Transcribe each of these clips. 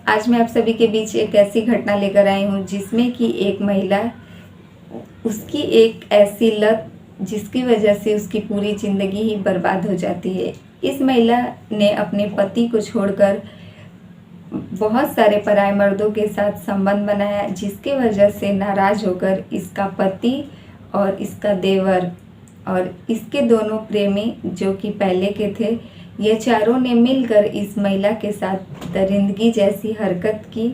आज मैं आप सभी के बीच एक ऐसी घटना लेकर आई हूँ जिसमें कि एक महिला, उसकी एक ऐसी लत जिसकी वजह से उसकी पूरी ज़िंदगी ही बर्बाद हो जाती है। इस महिला ने अपने पति को छोड़कर बहुत सारे पराये मर्दों के साथ संबंध बनाया, जिसके वजह से नाराज़ होकर इसका पति और इसका देवर और इसके दोनों प्रेमी जो कि पहले के थे, ये चारों ने मिलकर इस महिला के साथ दरिंदगी जैसी हरकत की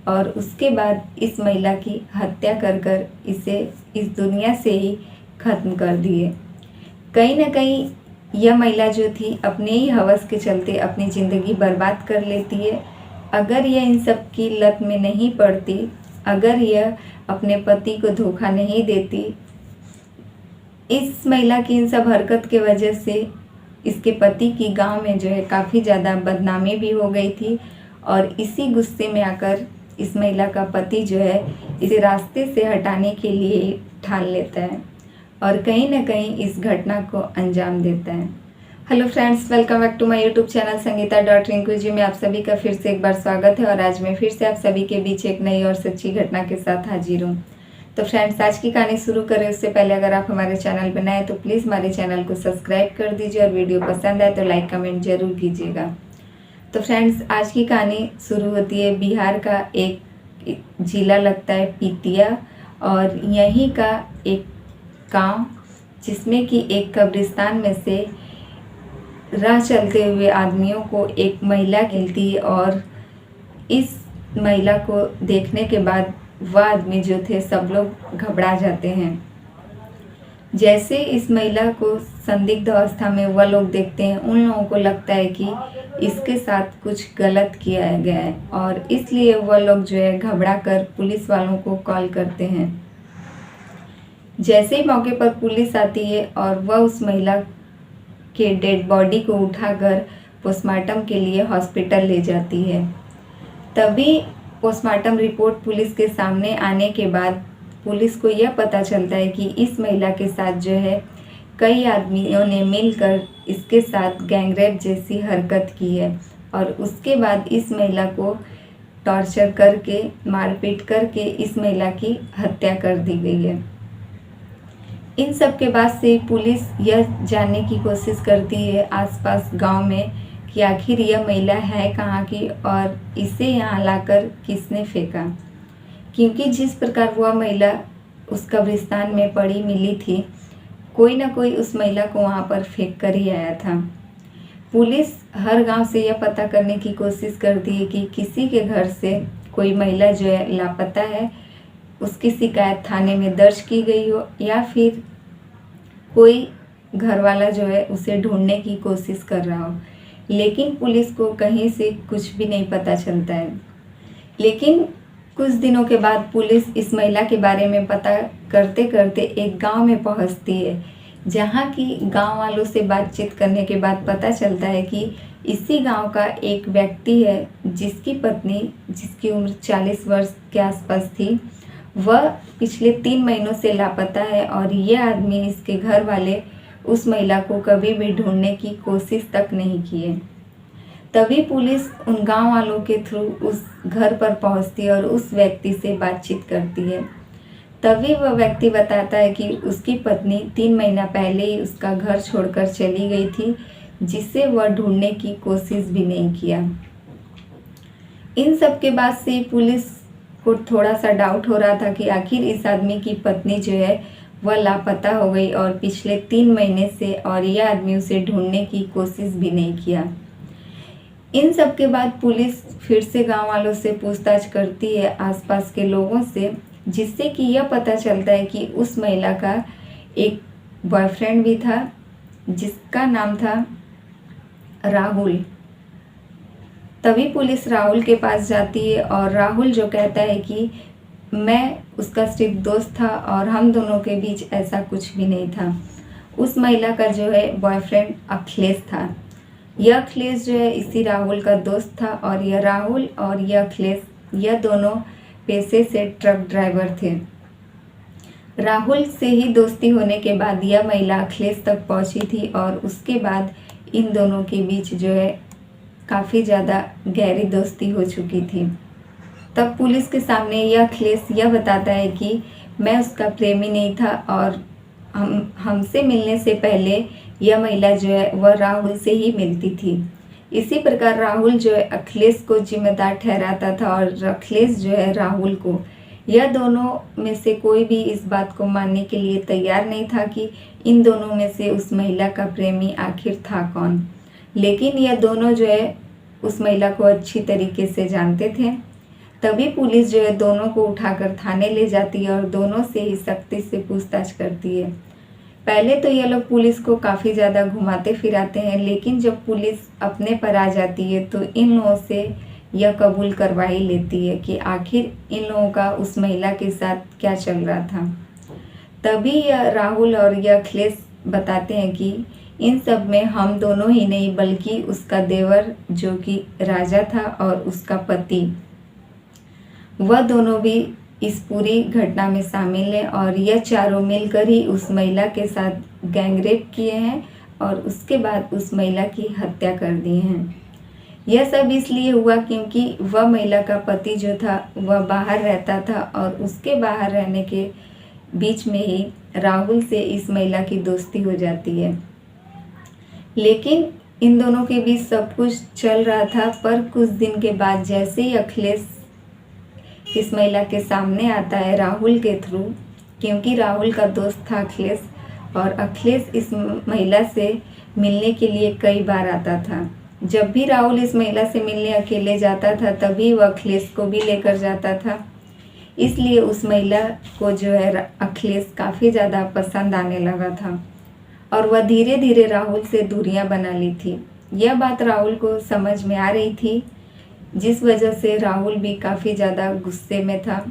और उसके बाद इस महिला की हत्या कर इसे इस दुनिया से ही ख़त्म कर दिए। कहीं ना कहीं यह महिला जो थी अपने ही हवस के चलते अपनी ज़िंदगी बर्बाद कर लेती है। अगर यह इन सब की लत में नहीं पड़ती, अगर यह अपने पति को धोखा नहीं देती, इस महिला की इन सब हरकत के वजह से इसके पति की गांव में जो है काफ़ी ज़्यादा बदनामी भी हो गई थी और इसी गुस्से में आकर इस महिला का पति जो है इसे रास्ते से हटाने के लिए ठान लेता है और कहीं ना कहीं इस घटना को अंजाम देता है। Hello friends, welcome back to my YouTube channel Sangeeta Rinku ji में आप सभी का फिर से एक बार स्वागत है और आज मैं फिर से आप सभी के बीच एक नई और सच्ची घटना के साथ हाजिर हूँ। तो फ्रेंड्स, आज की कहानी शुरू करें उससे पहले अगर आप हमारे चैनल पर नए हैं तो प्लीज़ हमारे चैनल को सब्सक्राइब कर दीजिए और वीडियो पसंद आए तो लाइक कमेंट जरूर कीजिएगा। तो फ्रेंड्स, आज की कहानी शुरू होती है बिहार का एक जिला लगता है पीतिया और यहीं का एक गांव जिसमें कि एक कब्रिस्तान में से राह चलते हुए आदमियों को एक महिला मिलती है और इस महिला को देखने के बाद वह आदमी जो थे सब लोग घबरा जाते हैं। जैसे इस महिला को संदिग्ध अवस्था में वह लोग देखते हैं, उन लोगों को लगता है कि इसके साथ कुछ गलत किया गया है और इसलिए वह लोग जो है घबरा कर पुलिस वालों को कॉल करते हैं। जैसे ही मौके पर पुलिस आती है और वह उस महिला के डेड बॉडी को उठाकर पोस्टमार्टम के लिए हॉस्पिटल ले जाती है। तभी पोस्टमार्टम रिपोर्ट पुलिस के सामने आने के बाद पुलिस को यह पता चलता है कि इस महिला के साथ जो है कई आदमियों ने मिलकर इसके साथ गैंगरेप जैसी हरकत की है और उसके बाद इस महिला को टॉर्चर करके मारपीट करके इस महिला की हत्या कर दी गई है। इन सब के बाद से पुलिस यह जानने की कोशिश करती है आसपास गांव में कि आखिर यह महिला है कहाँ की और इसे यहाँ लाकर किसने फेंका, क्योंकि जिस प्रकार वह महिला उस कब्रिस्तान में पड़ी मिली थी, कोई ना कोई उस महिला को वहाँ पर फेंक कर ही आया था। पुलिस हर गांव से यह पता करने की कोशिश करती है कि किसी के घर से कोई महिला जो है लापता है, उसकी शिकायत थाने में दर्ज की गई हो या फिर कोई घर वाला जो है उसे ढूंढने की कोशिश कर रहा हो, लेकिन पुलिस को कहीं से कुछ भी नहीं पता चलता है। लेकिन कुछ दिनों के बाद पुलिस इस महिला के बारे में पता करते करते एक गांव में पहुंचती है, जहां की गांव वालों से बातचीत करने के बाद पता चलता है कि इसी गांव का एक व्यक्ति है जिसकी पत्नी, जिसकी उम्र 40 वर्ष के आसपास थी, वह पिछले 3 महीनों से लापता है और यह आदमी, इसके घर वाले उस महिला को कभी भी ढूंढने की कोशिश तक नहीं किए। तभी पुलिस उन गांव वालों के थ्रू उस घर पर पहुंचती है और उस व्यक्ति से बातचीत करती है। तभी वह व्यक्ति बताता है कि उसकी पत्नी 3 महीना पहले ही उसका घर छोड़कर चली गई थी, जिसे वह ढूंढने की कोशिश भी नहीं किया। इन सब के बाद से पुलिस को थोड़ा सा डाउट हो रहा था कि आखिर इस आदमी की पत्नी जो है वह लापता हो गई और पिछले 3 महीने से और यह आदमी उसे ढूंढने की कोशिश भी नहीं किया। इन सब के बाद पुलिस फिर से गांव वालों से पूछताछ करती है, आसपास के लोगों से, जिससे कि यह पता चलता है कि उस महिला का एक बॉयफ्रेंड भी था जिसका नाम था राहुल। तभी पुलिस राहुल के पास जाती है और राहुल जो कहता है कि मैं उसका सिर्फ दोस्त था और हम दोनों के बीच ऐसा कुछ भी नहीं था। उस महिला का जो है बॉयफ्रेंड अखिलेश था। यह अखिलेश जो है इसी राहुल का दोस्त था और यह राहुल और यह अखिलेश, यह दोनों पेशे से ट्रक ड्राइवर थे। राहुल से ही दोस्ती होने के बाद यह महिला अखिलेश तक पहुंची थी और उसके बाद इन दोनों के बीच जो है काफ़ी ज़्यादा गहरी दोस्ती हो चुकी थी। तब पुलिस के सामने यह अखिलेश यह बताता है कि मैं उसका प्रेमी नहीं था और हमसे मिलने से पहले यह महिला जो है वह राहुल से ही मिलती थी। इसी प्रकार राहुल जो है अखिलेश को जिम्मेदार ठहराता था और अखिलेश जो है राहुल को। यह दोनों में से कोई भी इस बात को मानने के लिए तैयार नहीं था कि इन दोनों में से उस महिला का प्रेमी आखिर था कौन। लेकिन यह दोनों जो है उस महिला को अच्छी तरीके से जानते थे। तभी पुलिस जो है दोनों को उठाकर थाने ले जाती है और दोनों से ही सख्ती से पूछताछ करती है। पहले तो ये लोग पुलिस को काफ़ी ज़्यादा घुमाते फिराते हैं, लेकिन जब पुलिस अपने पर आ जाती है तो इन लोगों से यह कबूल करवा ही लेती है कि आखिर इन लोगों का उस महिला के साथ क्या चल रहा था। तभी यह राहुल और यह अखिलेश बताते हैं कि इन सब में हम दोनों ही नहीं बल्कि उसका देवर जो कि राजा था और उसका पति, वह दोनों भी इस पूरी घटना में शामिल हैं और यह चारों मिलकर ही उस महिला के साथ गैंगरेप किए हैं और उसके बाद उस महिला की हत्या कर दी हैं। यह सब इसलिए हुआ क्योंकि वह महिला का पति जो था वह बाहर रहता था और उसके बाहर रहने के बीच में ही राहुल से इस महिला की दोस्ती हो जाती है। लेकिन इन दोनों के बीच सब कुछ चल रहा था, पर कुछ दिन के बाद जैसे ही अखिलेश इस महिला के सामने आता है राहुल के थ्रू, क्योंकि राहुल का दोस्त था अखिलेश और अखिलेश इस महिला से मिलने के लिए कई बार आता था। जब भी राहुल इस महिला से मिलने अकेले जाता था तभी वह अखिलेश को भी लेकर जाता था। इसलिए उस महिला को जो है अखिलेश काफ़ी ज़्यादा पसंद आने लगा था और वह धीरे धीरे राहुल से दूरियां बना ली थी। यह बात राहुल को समझ में आ रही थी, जिस वजह से राहुल भी काफ़ी ज़्यादा गुस्से में था।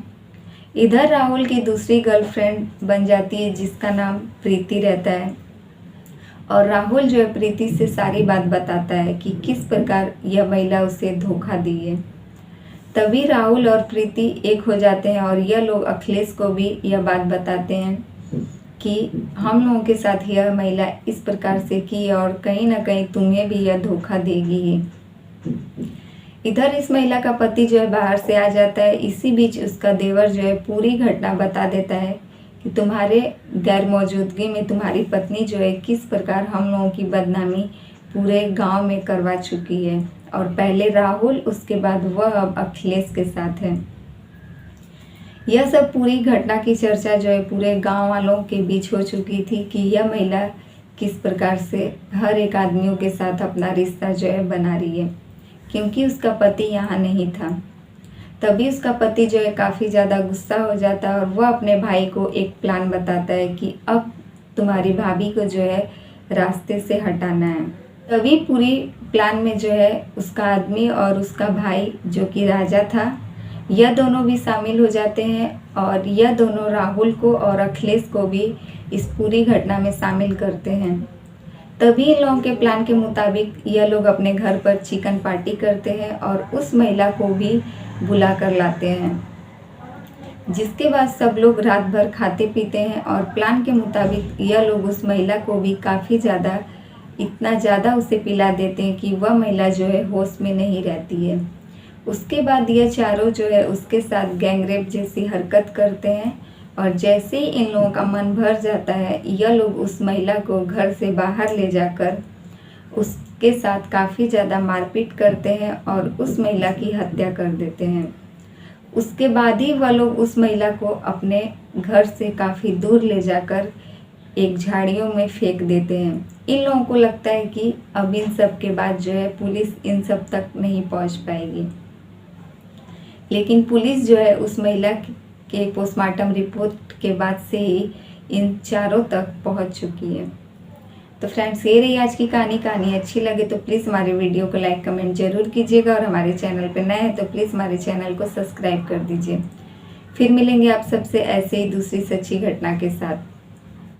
इधर राहुल की दूसरी गर्लफ्रेंड बन जाती है जिसका नाम प्रीति रहता है और राहुल जो है प्रीति से सारी बात बताता है कि किस प्रकार यह महिला उसे धोखा दी है। तभी राहुल और प्रीति एक हो जाते हैं और यह लोग अखिलेश को भी यह बात बताते हैं कि हम लोगों के साथ यह महिला इस प्रकार से की और कहीं ना कहीं तुम्हें भी यह धोखा देगी ही। इधर इस महिला का पति जो है बाहर से आ जाता है। इसी बीच उसका देवर जो है पूरी घटना बता देता है कि तुम्हारे गैर मौजूदगी में तुम्हारी पत्नी जो है किस प्रकार हम लोगों की बदनामी पूरे गांव में करवा चुकी है और पहले राहुल उसके बाद वह अब अखिलेश के साथ है। यह सब पूरी घटना की चर्चा जो है पूरे गांव वालों के बीच हो चुकी थी कि यह महिला किस प्रकार से हर एक आदमियों के साथ अपना रिश्ता जो है बना रही है, क्योंकि उसका पति यहाँ नहीं था। तभी उसका पति जो है काफ़ी ज़्यादा गुस्सा हो जाता है और वह अपने भाई को एक प्लान बताता है कि अब तुम्हारी भाभी को जो है रास्ते से हटाना है। तभी पूरी प्लान में जो है उसका आदमी और उसका भाई जो कि राजा था, यह दोनों भी शामिल हो जाते हैं और यह दोनों राहुल को और अखिलेश को भी इस पूरी घटना में शामिल करते हैं। तभी इन लोगों के प्लान के मुताबिक यह लोग अपने घर पर चिकन पार्टी करते हैं और उस महिला को भी बुला कर लाते हैं, जिसके बाद सब लोग रात भर खाते पीते हैं और प्लान के मुताबिक यह लोग उस महिला को भी काफ़ी ज़्यादा इतना ज़्यादा उसे पिला देते हैं कि वह महिला जो है होश में नहीं रहती है। उसके बाद यह चारों जो है उसके साथ गैंगरेप जैसी हरकत करते हैं और जैसे ही इन लोगों का मन भर जाता है यह लोग उस महिला को घर से बाहर ले जाकर उसके साथ काफ़ी ज़्यादा मारपीट करते हैं और उस महिला की हत्या कर देते हैं। उसके बाद ही वह लोग उस महिला को अपने घर से काफ़ी दूर ले जाकर एक झाड़ियों में फेंक देते हैं। इन लोगों को लगता है कि अब इन सब के बाद जो है पुलिस इन सब तक नहीं पहुंच पाएगी, लेकिन पुलिस जो है उस महिला के पोस्टमार्टम रिपोर्ट के बाद से ही इन चारों तक पहुंच चुकी है। तो फ्रेंड्स, ये रही आज की कहानी अच्छी लगे तो प्लीज़ हमारे वीडियो को लाइक कमेंट जरूर कीजिएगा और हमारे चैनल पर नए हैं तो प्लीज़ हमारे चैनल को सब्सक्राइब कर दीजिए। फिर मिलेंगे आप सबसे ऐसे ही दूसरी सच्ची घटना के साथ।